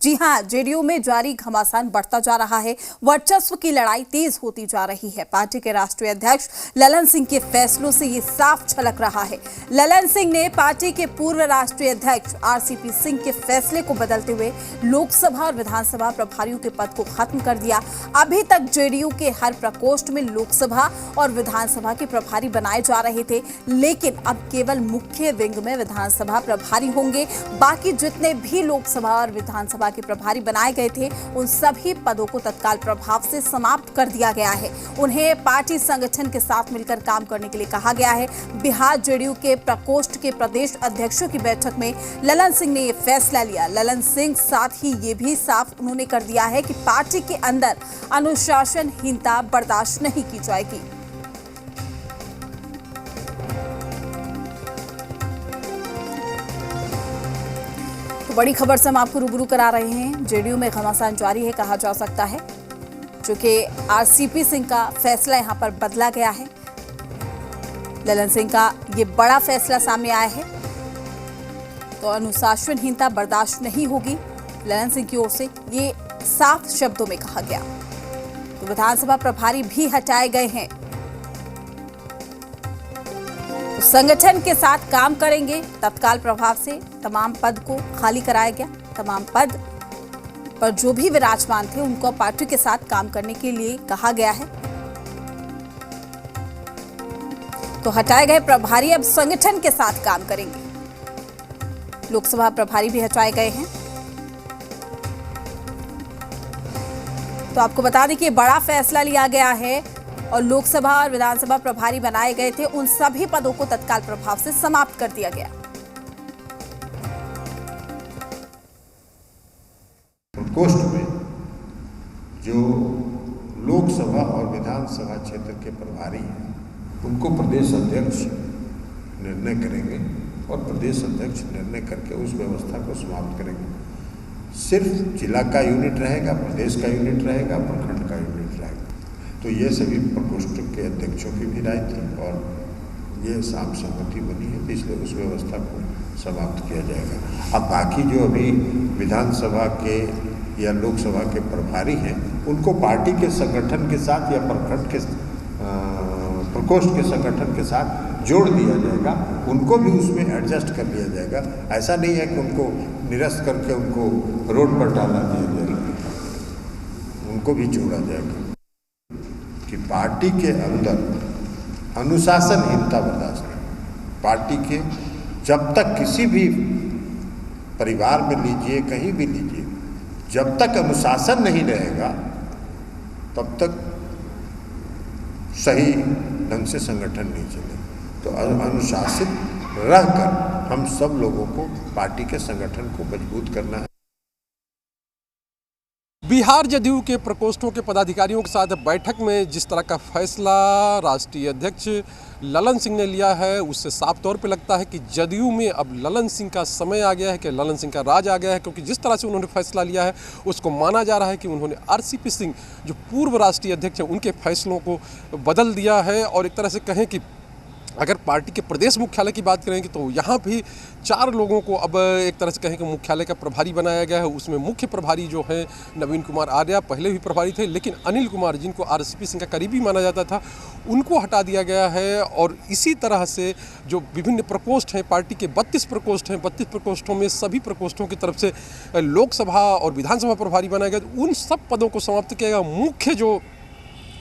जी हां, जेडीयू में जारी घमासान बढ़ता जा रहा है। वर्चस्व की लड़ाई तेज होती जा रही है। पार्टी के राष्ट्रीय अध्यक्ष ललन सिंह के फैसलों से ये साफ झलक रहा है। ललन सिंह ने पार्टी के पूर्व राष्ट्रीय अध्यक्ष आरसीपी सिंह के फैसले को बदलते हुए लोकसभा और विधानसभा प्रभारियों के पद को खत्म कर दिया। अभी तक जेडीयू के हर प्रकोष्ठ में लोकसभा और विधानसभा के प्रभारी बनाए जा रहे थे, लेकिन अब केवल मुख्य विंग में विधानसभा प्रभारी होंगे। बाकी जितने भी लोकसभा और विधानसभा के प्रभारी बनाए गए थे, उन सभी पदों को तत्काल प्रभाव से समाप्त कर दिया गया है। उन्हें पार्टी संगठन के साथ मिलकर काम करने के लिए कहा गया है। बिहार जेडीयू के प्रकोष्ठ के प्रदेश अध्यक्षों की बैठक में ललन सिंह ने यह फैसला लिया। ललन सिंह साथ ही ये भी साफ उन्होंने कर दिया है कि पार्टी के अंदर अनुशासनहीनता बर्दाश्त नहीं की जाएगी। तो बड़ी खबर से हम आपको रूबरू करा रहे हैं। जेडीयू में घमासान जारी है, कहा जा सकता है, क्योंकि आरसीपी सिंह का फैसला यहां पर बदला गया है। ललन सिंह का ये बड़ा फैसला सामने आया है, तो अनुशासनहीनता बर्दाश्त नहीं होगी, ललन सिंह की ओर से ये साफ शब्दों में कहा गया। तो विधानसभा प्रभारी भी हटाए गए हैं, संगठन के साथ काम करेंगे। तत्काल प्रभाव से तमाम पद को खाली कराया गया। तमाम पद पर जो भी विराजमान थे उनको पार्टी के साथ काम करने के लिए कहा गया है। तो हटाए गए प्रभारी अब संगठन के साथ काम करेंगे। लोकसभा प्रभारी भी हटाए गए हैं। तो आपको बता दें कि बड़ा फैसला लिया गया है और लोकसभा और विधानसभा प्रभारी बनाए गए थे, उन सभी पदों को तत्काल प्रभाव से समाप्त कर दिया गया। प्रकोष्ठ में जो लोकसभा और विधानसभा क्षेत्र के प्रभारी हैं, उनको प्रदेश अध्यक्ष निर्णय करेंगे और प्रदेश अध्यक्ष निर्णय करके उस व्यवस्था को समाप्त करेंगे। सिर्फ जिला का यूनिट रहेगा, प्रदेश का यूनिट रहेगा, प्रखंड का यूनिट रहेगा। तो ये सभी प्रकोष्ठ के अध्यक्षों की भी राय थी और ये साम सहमति बनी है, इसलिए उस व्यवस्था को समाप्त किया जाएगा। अब बाकी जो अभी विधानसभा के या लोकसभा के प्रभारी हैं, उनको पार्टी के संगठन के साथ या प्रखंड के प्रकोष्ठ के संगठन के साथ जोड़ दिया जाएगा। उनको भी उसमें एडजस्ट कर लिया जाएगा। ऐसा नहीं है कि उनको निरस्त करके उनको रोड पर डाला दिया जाएगा, उनको भी जोड़ा जाएगा कि पार्टी के अंदर अनुशासनहीनता बर्दाश्त नहीं। पार्टी के जब तक किसी भी परिवार में लीजिए, कहीं भी लीजिए, जब तक अनुशासन नहीं रहेगा तब तक सही ढंग से संगठन नहीं चलेगा। तो अनुशासित रहकर हम सब लोगों को पार्टी के संगठन को मजबूत करना है। बिहार जदयू के प्रकोष्ठों के पदाधिकारियों के साथ बैठक में जिस तरह का फैसला राष्ट्रीय अध्यक्ष ललन सिंह ने लिया है, उससे साफ तौर पे लगता है कि जदयू में अब ललन सिंह का समय आ गया है, कि ललन सिंह का राज आ गया है। क्योंकि जिस तरह से उन्होंने फैसला लिया है उसको माना जा रहा है कि उन्होंने आरसीपी सिंह जो पूर्व राष्ट्रीय अध्यक्ष हैं उनके फैसलों को बदल दिया है। और एक तरह से कहें कि अगर पार्टी के प्रदेश मुख्यालय की बात करेंगे तो यहाँ भी 4 लोगों को अब एक तरह से कहें कि मुख्यालय का प्रभारी बनाया गया है। उसमें मुख्य प्रभारी जो है नवीन कुमार आर्या पहले भी प्रभारी थे, लेकिन अनिल कुमार जिनको आरसीपी सिंह का करीबी माना जाता था उनको हटा दिया गया है। और इसी तरह से जो विभिन्न प्रकोष्ठ हैं, पार्टी के 32 प्रकोष्ठ हैं, 32 प्रकोष्ठों में सभी प्रकोष्ठों की तरफ से लोकसभा और विधानसभा प्रभारी बनाया गया। उन सब पदों को समाप्त किया गया। मुख्य जो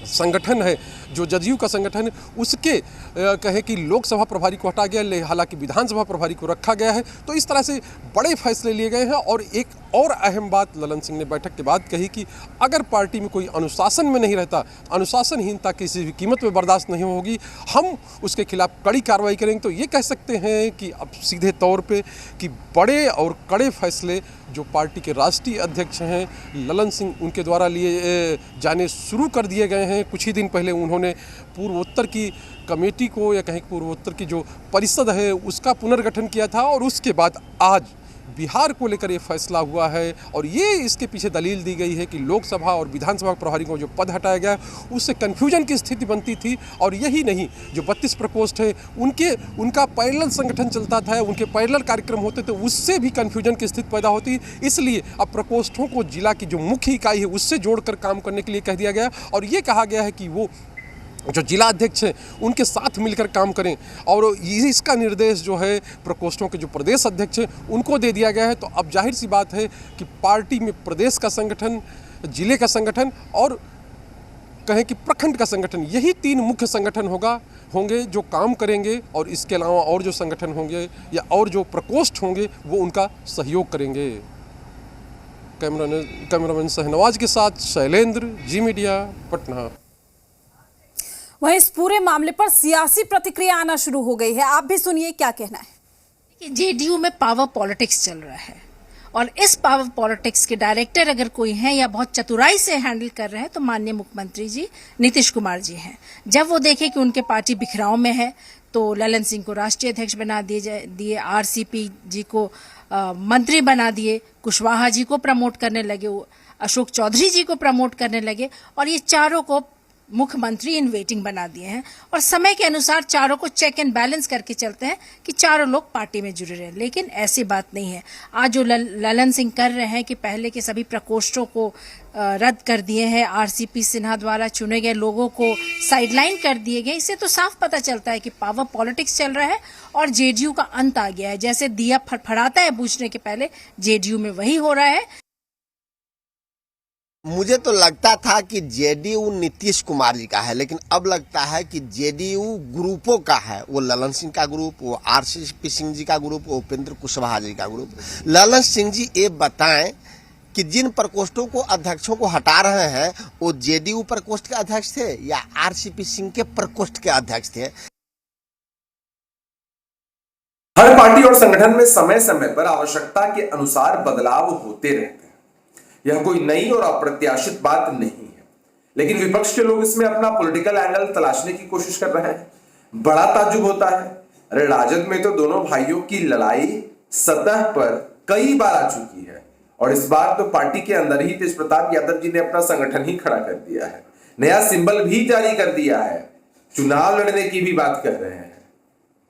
संगठन है, जो जदयू का संगठन है, उसके कहे कि लोकसभा प्रभारी को हटा गया, हालांकि विधानसभा प्रभारी को रखा गया है। तो इस तरह से बड़े फैसले लिए गए हैं। और एक और अहम बात ललन सिंह ने बैठक के बाद कही कि अगर पार्टी में कोई अनुशासन में नहीं रहता, अनुशासनहीनता किसी भी कीमत में बर्दाश्त नहीं होगी, हम उसके खिलाफ कड़ी कार्रवाई करेंगे। तो ये कह सकते हैं कि अब सीधे तौर पे कि बड़े और कड़े फैसले जो पार्टी के राष्ट्रीय अध्यक्ष हैं ललन सिंह, उनके द्वारा लिए जाने शुरू कर दिए गए हैं। कुछ ही दिन पहले उन्होंने पूर्वोत्तर की कमेटी को या कहीं पूर्वोत्तर की जो परिषद है उसका पुनर्गठन किया था और उसके बाद आज बिहार को लेकर ये फैसला हुआ है और ये इसके पीछे दलील दी गई है कि लोकसभा और विधानसभा प्रभारी को जो पद हटाया गया उससे कन्फ्यूजन की स्थिति बनती थी। और यही नहीं, जो 32 प्रकोष्ठ है उनका पैरेलल संगठन चलता था, उनके पैरेलल कार्यक्रम होते थे, उससे भी कन्फ्यूजन की स्थिति पैदा होती। इसलिए अब प्रकोष्ठों को जिला की जो मुख्य इकाई है उससे जोड़कर काम करने के लिए कह दिया गया और ये कहा गया है कि वो जो जिला अध्यक्ष हैं उनके साथ मिलकर काम करें। और इसका निर्देश जो है प्रकोष्ठों के जो प्रदेश अध्यक्ष हैं उनको दे दिया गया है। तो अब जाहिर सी बात है कि पार्टी में प्रदेश का संगठन, जिले का संगठन और कहें कि प्रखंड का संगठन, यही 3 मुख्य संगठन होंगे जो काम करेंगे और इसके अलावा और जो संगठन होंगे या और जो प्रकोष्ठ होंगे वो उनका सहयोग करेंगे। कैमरामैन शहनवाज के साथ शैलेंद्र, जी मीडिया, पटना। वहीं इस पूरे मामले पर सियासी प्रतिक्रिया आना शुरू हो गई है, आप भी सुनिए क्या कहना है। जेडीयू में पावर पॉलिटिक्स चल रहा है और इस पावर पॉलिटिक्स के डायरेक्टर अगर कोई हैं या बहुत चतुराई से हैंडल कर रहे हैं तो माननीय मुख्यमंत्री जी नीतीश कुमार जी हैं। जब वो देखे कि उनके पार्टी बिखराव में है तो ललन सिंह को राष्ट्रीय अध्यक्ष बना दिए, आरसीपी जी को मंत्री बना दिए, कुशवाहा जी को प्रमोट करने लगे, अशोक चौधरी जी को प्रमोट करने लगे और ये चारों को मुख्यमंत्री इन वेटिंग बना दिए हैं और समय के अनुसार चारों को चेक एंड बैलेंस करके चलते हैं कि चारों लोग पार्टी में जुड़े रहे। लेकिन ऐसी बात नहीं है। आज जो ललन सिंह कर रहे हैं कि पहले के सभी प्रकोष्ठों को रद्द कर दिए हैं, आरसीपी सिन्हा द्वारा चुने गए लोगों को साइडलाइन कर दिए गए, इससे तो साफ पता चलता है कि पावर पॉलिटिक्स चल रहा है और जेडीयू का अंत आ गया है। जैसे दिया फड़फड़ाता है बूझने के पहले, जेडीयू में वही हो रहा है। मुझे तो लगता था कि जेडीयू नीतीश कुमार जी का है, लेकिन अब लगता है कि जेडीयू ग्रुपों का है। वो ललन सिंह का ग्रुप, वो आरसीपी सिंह जी का ग्रुप, वो उपेंद्र कुशवाहा जी का ग्रुप। ललन सिंह जी ये बताएं कि जिन प्रकोष्ठों को अध्यक्षों को हटा रहे हैं वो जेडीयू प्रकोष्ठ के अध्यक्ष थे या आरसीपी सिंह के प्रकोष्ठ के अध्यक्ष थे। हर पार्टी और संगठन में समय समय पर आवश्यकता के अनुसार बदलाव होते रहते हैं। यह कोई नई और अप्रत्याशित बात नहीं है, लेकिन विपक्ष के लोग इसमें अपना पॉलिटिकल एंगल तलाशने की कोशिश कर रहे हैं। बड़ा ताज्जुब होता है, अरे राजद में तो दोनों भाइयों की लड़ाई सतह पर कई बार आ चुकी है और इस बार तो पार्टी के अंदर ही तेज प्रताप यादव जी ने अपना संगठन ही खड़ा कर दिया है, नया सिंबल भी जारी कर दिया है, चुनाव लड़ने की भी बात कर रहे हैं।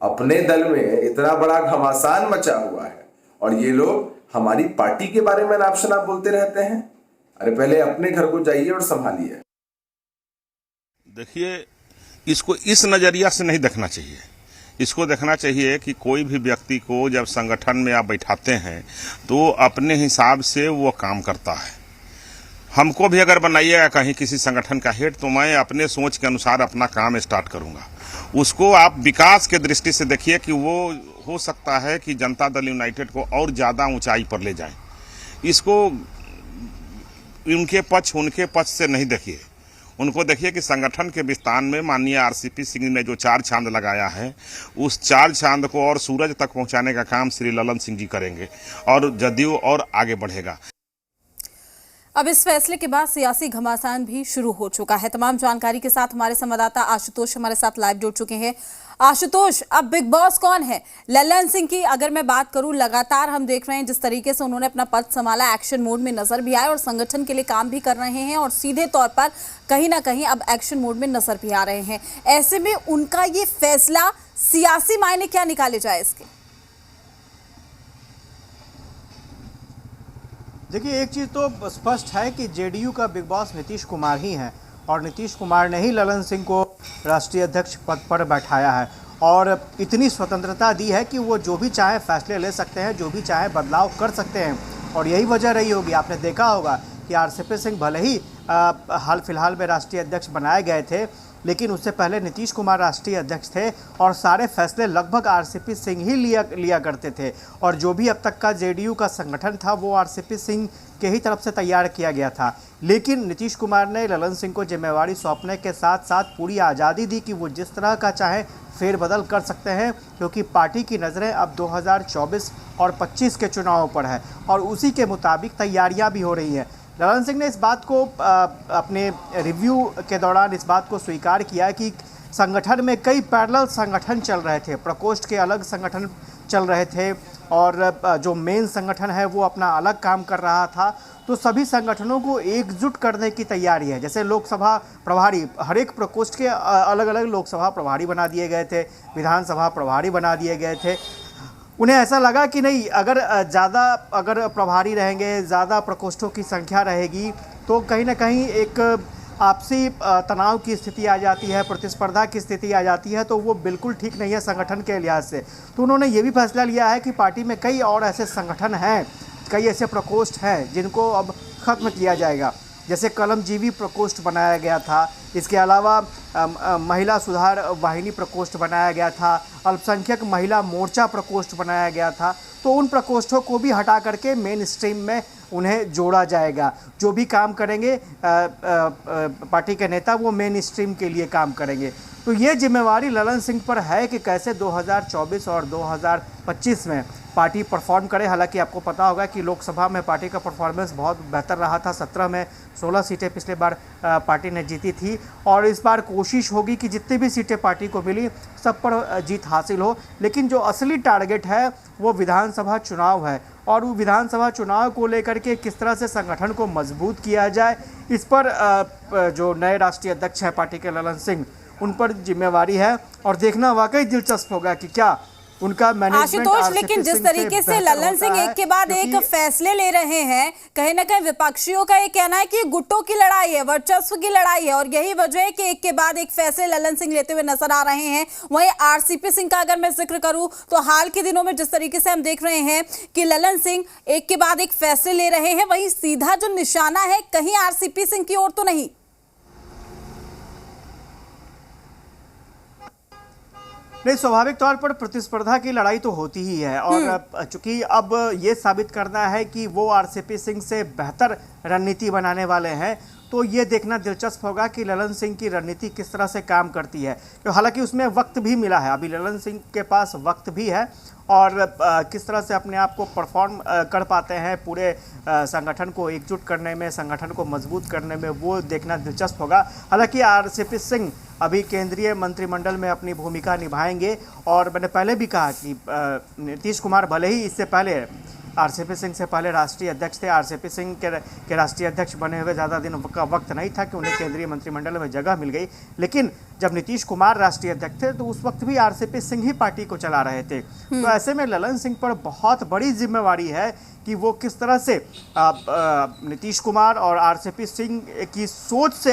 अपने दल में इतना बड़ा घमासान मचा हुआ है और ये लोग हमारी पार्टी के बारे में नाप शनाप बोलते रहते हैं। अरे पहले अपने घर को जाइए और संभालिए। देखिए, इसको इस नजरिया से नहीं देखना चाहिए। इसको देखना चाहिए कि कोई भी व्यक्ति को जब संगठन में आप बैठाते हैं तो अपने हिसाब से वो काम करता है। हमको भी अगर बनाइएगा कहीं किसी संगठन का हेड तो मैं अपने सोच के अनुसार अपना काम स्टार्ट करूंगा। उसको आप विकास के दृष्टि से देखिए कि वो हो सकता है कि जनता दल यूनाइटेड को और ज़्यादा ऊंचाई पर ले जाए। इसको उनके पक्ष से नहीं देखिए, उनको देखिए कि संगठन के विस्तार में माननीय आरसीपी सिंह ने जो 4 चांद लगाया है उस 4 चांद को और सूरज तक पहुंचाने का काम श्री ललन सिंह जी करेंगे और जदयू और आगे बढ़ेगा। अब इस फैसले के बाद सियासी घमासान भी शुरू हो चुका है। तमाम जानकारी के साथ हमारे संवाददाता आशुतोष हमारे साथ लाइव जुड़ चुके हैं। आशुतोष, अब बिग बॉस कौन है? ललन सिंह की अगर मैं बात करूं, लगातार हम देख रहे हैं जिस तरीके से उन्होंने अपना पद संभाला, एक्शन मोड में नजर भी आए और संगठन के लिए काम भी कर रहे हैं और सीधे तौर पर कहीं ना कहीं अब एक्शन मोड में नजर भी आ रहे हैं। ऐसे में उनका ये फैसला सियासी मायने क्या निकाले जाए इसके? देखिए, एक चीज़ तो स्पष्ट है कि जेडीयू का बिग बॉस नीतीश कुमार ही है और नीतीश कुमार ने ही ललन सिंह को राष्ट्रीय अध्यक्ष पद पर बैठाया है और इतनी स्वतंत्रता दी है कि वो जो भी चाहे फैसले ले सकते हैं, जो भी चाहे बदलाव कर सकते हैं। और यही वजह रही होगी, आपने देखा होगा कि आरसीपी सिंह भले ही हाल फिलहाल में राष्ट्रीय अध्यक्ष बनाए गए थे, लेकिन उससे पहले नीतीश कुमार राष्ट्रीय अध्यक्ष थे और सारे फैसले लगभग आरसीपी सिंह ही लिया करते थे और जो भी अब तक का जेडीयू का संगठन था वो आरसीपी सिंह के ही तरफ से तैयार किया गया था। लेकिन नीतीश कुमार ने ललन सिंह को जिम्मेवारी सौंपने के साथ साथ पूरी आज़ादी दी कि वो जिस तरह का चाहे फेरबदल कर सकते हैं, क्योंकि पार्टी की नज़रें अब 2024 और 25 के चुनावों पर है और उसी के मुताबिक तैयारियाँ भी हो रही हैं। ललन सिंह ने इस बात को अपने रिव्यू के दौरान इस बात को स्वीकार किया कि संगठन में कई पैरेलल संगठन चल रहे थे, प्रकोष्ठ के अलग संगठन चल रहे थे और जो मेन संगठन है वो अपना अलग काम कर रहा था। तो सभी संगठनों को एकजुट करने की तैयारी है। जैसे लोकसभा प्रभारी, हर एक प्रकोष्ठ के अलग अलग लोकसभा प्रभारी बना दिए गए थे, विधानसभा प्रभारी बना दिए गए थे। उन्हें ऐसा लगा कि नहीं, अगर प्रभारी रहेंगे, ज़्यादा प्रकोष्ठों की संख्या रहेगी तो कहीं ना कहीं एक आपसी तनाव की स्थिति आ जाती है, प्रतिस्पर्धा की स्थिति आ जाती है, तो वो बिल्कुल ठीक नहीं है संगठन के लिहाज से। तो उन्होंने ये भी फैसला लिया है कि पार्टी में कई और ऐसे संगठन हैं, कई ऐसे प्रकोष्ठ हैं जिनको अब ख़त्म किया जाएगा। जैसे कलमजीवी प्रकोष्ठ बनाया गया था, इसके अलावा महिला सुधार वाहिनी प्रकोष्ठ बनाया गया था, अल्पसंख्यक महिला मोर्चा प्रकोष्ठ बनाया गया था। तो उन प्रकोष्ठों को भी हटा करके मेन स्ट्रीम में उन्हें जोड़ा जाएगा। जो भी काम करेंगे पार्टी के नेता, वो मेन स्ट्रीम के लिए काम करेंगे। तो ये जिम्मेवारी ललन सिंह पर है कि कैसे 2024 और 2025 में पार्टी परफॉर्म करे। हालांकि आपको पता होगा कि लोकसभा में पार्टी का परफॉर्मेंस बहुत बेहतर रहा था। 17 में 16 सीटें पिछले बार पार्टी ने जीती थी और इस बार कोशिश होगी कि जितनी भी सीटें पार्टी को मिली सब पर जीत हासिल हो। लेकिन जो असली टारगेट है वो विधानसभा चुनाव है और वो विधानसभा चुनाव को लेकर के किस तरह से संगठन को मजबूत किया जाए, इस पर जो नए राष्ट्रीय अध्यक्ष हैं पार्टी के ललन सिंह, उन पर जिम्मेवारी है। और देखना वाकई दिलचस्प होगा कि क्या उनका मैनेजमेंट आशुतोष, लेकिन जिस तरीके से ललन सिंह एक के बाद एक फैसले ले रहे हैं, कहीं ना कहीं विपक्षियों का ये कहना है कि गुटों की लड़ाई है, वर्चस्व की लड़ाई है, और यही वजह है कि एक के बाद एक फैसले ललन सिंह लेते हुए नजर आ रहे हैं। वहीं आरसीपी सिंह का अगर मैं जिक्र करूं तो हाल के दिनों में जिस तरीके से हम देख रहे हैं कि ललन सिंह एक के बाद एक फैसले ले रहे हैं, वहीं सीधा जो निशाना है कहीं आरसीपी सिंह की ओर तो नहीं। नहीं, स्वाभाविक तौर पर प्रतिस्पर्धा की लड़ाई तो होती ही है और चूंकि अब ये साबित करना है कि वो आरसीपी सिंह से बेहतर रणनीति बनाने वाले हैं, तो ये देखना दिलचस्प होगा कि ललन सिंह की रणनीति किस तरह से काम करती है। तो हालांकि उसमें वक्त भी मिला है, अभी ललन सिंह के पास वक्त भी है और किस तरह से अपने आप को परफॉर्म कर पाते हैं पूरे संगठन को एकजुट करने में, संगठन को मजबूत करने में, वो देखना दिलचस्प होगा। हालांकि आरसीपी सिंह अभी केंद्रीय मंत्रिमंडल में अपनी भूमिका निभाएंगे और मैंने पहले भी कहा कि नीतीश कुमार भले ही इससे पहले आरसीपी सिंह से पहले राष्ट्रीय अध्यक्ष थे, आरसीपी सिंह के राष्ट्रीय अध्यक्ष बने हुए ज़्यादा दिन का वक्त नहीं था कि उन्हें केंद्रीय मंत्रिमंडल में जगह मिल गई। लेकिन जब नीतीश कुमार राष्ट्रीय अध्यक्ष थे तो उस वक्त भी आरसीपी सिंह ही पार्टी को चला रहे थे। तो ऐसे में ललन सिंह पर बहुत बड़ी जिम्मेवारी है कि वो किस तरह से नीतीश कुमार और आरसीपी सिंह की सोच से